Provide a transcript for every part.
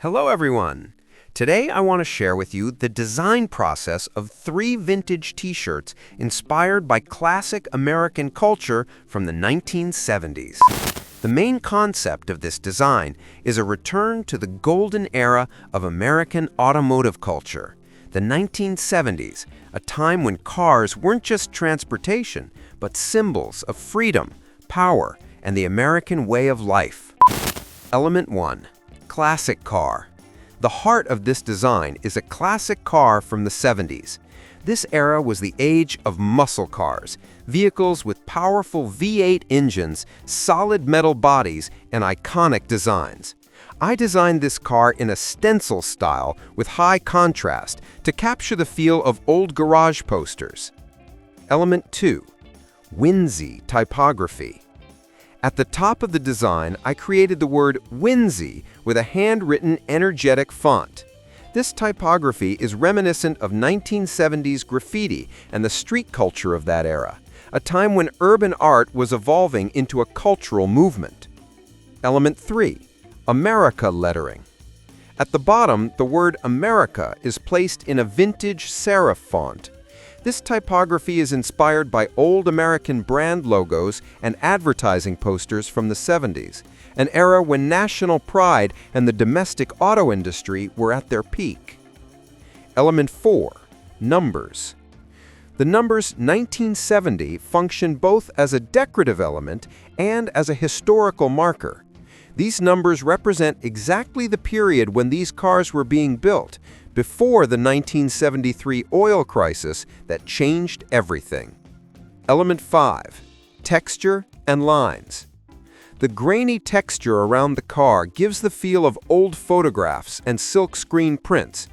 Hello everyone! Today I want to share with you the design process of 3 vintage t-shirts inspired by classic American culture from the 1970s. The main concept of this design is a return to the golden era of American automotive culture, the 1970s, a time when cars weren't just transportation, but symbols of freedom, power, and the American way of life. Element 1. Classic car. The heart of this design is a classic car from the 70s. This era was the age of muscle cars, vehicles with powerful V8 engines, solid metal bodies, and iconic designs. I designed this car in a stencil style with high contrast to capture the feel of old garage posters. Element 2. Whimsy typography. At the top of the design, I created the word whimsy with a handwritten, energetic font. This typography is reminiscent of 1970s graffiti and the street culture of that era, a time when urban art was evolving into a cultural movement. Element 3. America lettering. At the bottom, the word America is placed in a vintage serif font. This typography is inspired by old American brand logos and advertising posters from the 70s, an era when national pride and the domestic auto industry were at their peak. Element 4. Numbers. The numbers 1970 function both as a decorative element and as a historical marker. These numbers represent exactly the period when these cars were being built, before the 1973 oil crisis that changed everything. Element 5. Texture and lines. The grainy texture around the car gives the feel of old photographs and silkscreen prints.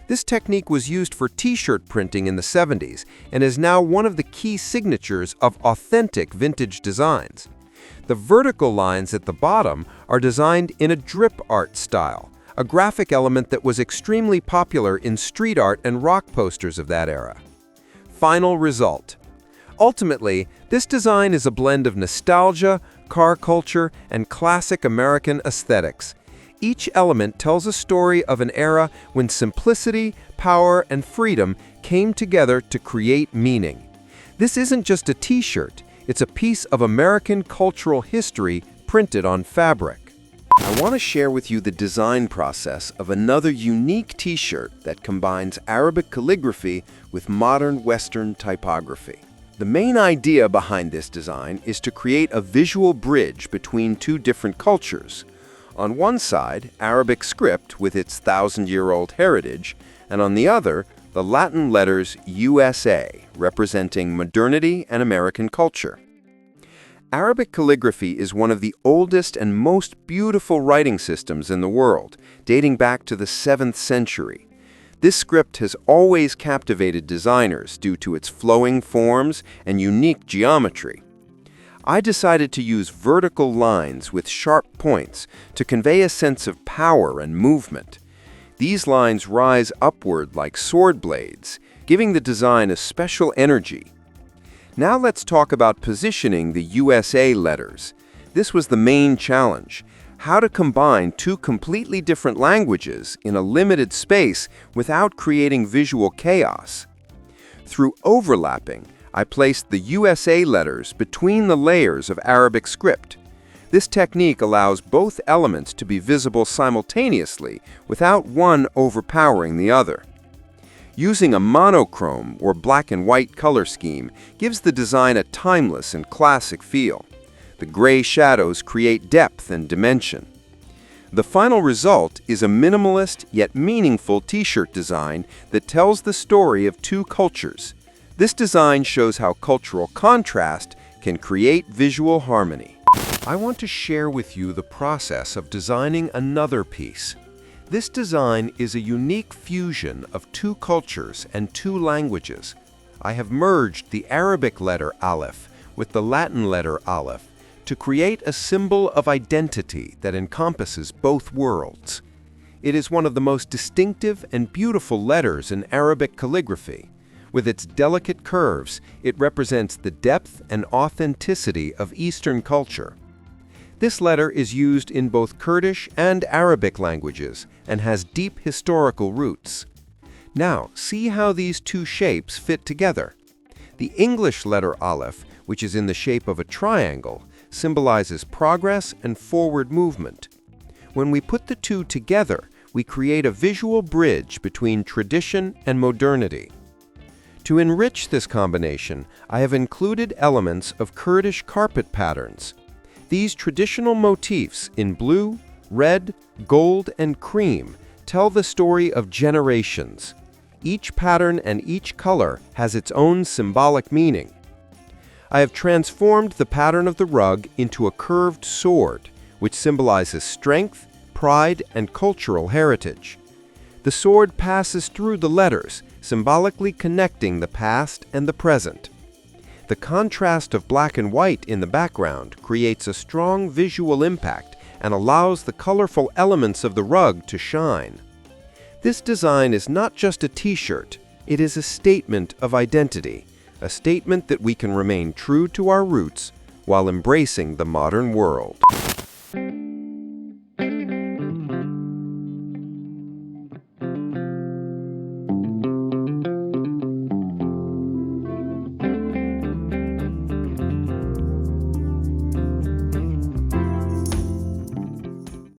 This technique was used for t-shirt printing in the 70s and is now one of the key signatures of authentic vintage designs. The vertical lines at the bottom are designed in a drip art style, a graphic element that was extremely popular in street art and rock posters of that era. Final result. Ultimately, this design is a blend of nostalgia, car culture, and classic American aesthetics. Each element tells a story of an era when simplicity, power, and freedom came together to create meaning. This isn't just a t-shirt, it's a piece of American cultural history printed on fabric. I want to share with you the design process of another unique t-shirt that combines Arabic calligraphy with modern Western typography. The main idea behind this design is to create a visual bridge between two different cultures. On one side, Arabic script with its thousand-year-old heritage, and on the other, the Latin letters USA, representing modernity and American culture. Arabic calligraphy is one of the oldest and most beautiful writing systems in the world, dating back to the 7th century. This script has always captivated designers due to its flowing forms and unique geometry. I decided to use vertical lines with sharp points to convey a sense of power and movement. These lines rise upward like sword blades, giving the design a special energy. Now let's talk about positioning the USA letters. This was the main challenge: how to combine two completely different languages in a limited space without creating visual chaos. Through overlapping, I placed the USA letters between the layers of Arabic script. This technique allows both elements to be visible simultaneously without one overpowering the other. Using a monochrome or black and white color scheme gives the design a timeless and classic feel. The gray shadows create depth and dimension. The final result is a minimalist yet meaningful t-shirt design that tells the story of two cultures. This design shows how cultural contrast can create visual harmony. I want to share with you the process of designing another piece. This design is a unique fusion of two cultures and two languages. I have merged the Arabic letter Aleph with the Latin letter Aleph to create a symbol of identity that encompasses both worlds. It is one of the most distinctive and beautiful letters in Arabic calligraphy. With its delicate curves, it represents the depth and authenticity of Eastern culture. This letter is used in both Kurdish and Arabic languages and has deep historical roots. Now, see how these two shapes fit together. The English letter Aleph, which is in the shape of a triangle, symbolizes progress and forward movement. When we put the two together, we create a visual bridge between tradition and modernity. To enrich this combination, I have included elements of Kurdish carpet patterns. These traditional motifs in blue, red, gold, and cream tell the story of generations. Each pattern and each color has its own symbolic meaning. I have transformed the pattern of the rug into a curved sword, which symbolizes strength, pride, and cultural heritage. The sword passes through the letters, symbolically connecting the past and the present. The contrast of black and white in the background creates a strong visual impact and allows the colorful elements of the rug to shine. This design is not just a t-shirt, it is a statement of identity, a statement that we can remain true to our roots while embracing the modern world.